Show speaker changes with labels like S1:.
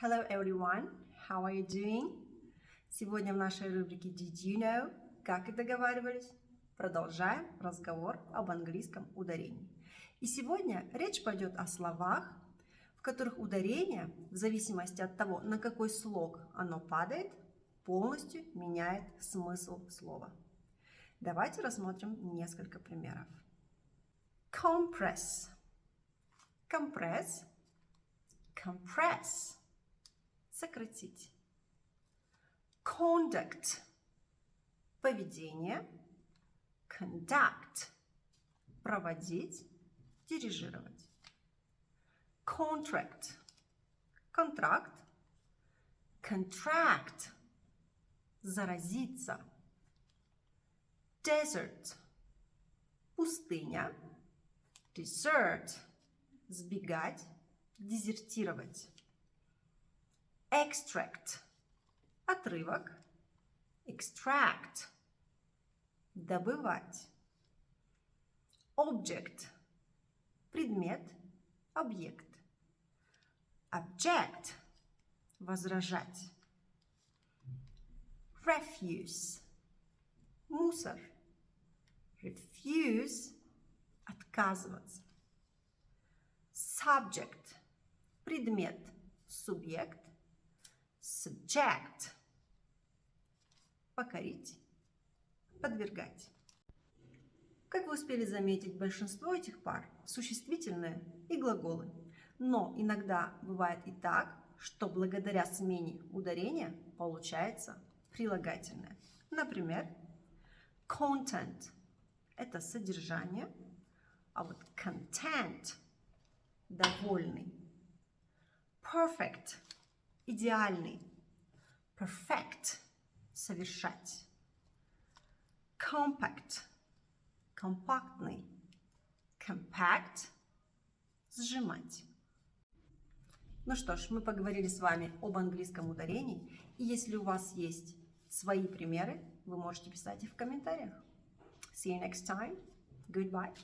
S1: Hello everyone, how are you doing? Сегодня в нашей рубрике Did you know? Как и договаривались, продолжаем разговор об английском ударении. И сегодня речь пойдет о словах, в которых ударение, в зависимости от того, на какой слог оно падает, полностью меняет смысл слова. Давайте рассмотрим несколько примеров. Compress. Compress. Compress. Сократить. Conduct. Поведение. Conduct. Проводить, дирижировать. Contract. Контракт. Contract. Заразиться. Desert. Пустыня. Desert. Сбегать, дезертировать. Extract. Отрывок. Extract. Добывать. Object. Предмет, объект. Object. Возражать. Refuse. Мусор. Refuse. Отказываться. Subject. Предмет, субъект. Subject. Покорить, подвергать. Как вы успели заметить, большинство этих пар существительные и глаголы. Но иногда бывает и так, что благодаря смене ударения получается прилагательное. Например, content – это содержание, а вот content – довольный. Perfect – идеальный. Perfect – совершать. Compact – компактный. Compact – сжимать. Ну что ж, мы поговорили с вами об английском ударении, и если у вас есть свои примеры, вы можете писать их в комментариях. See you next time. Goodbye.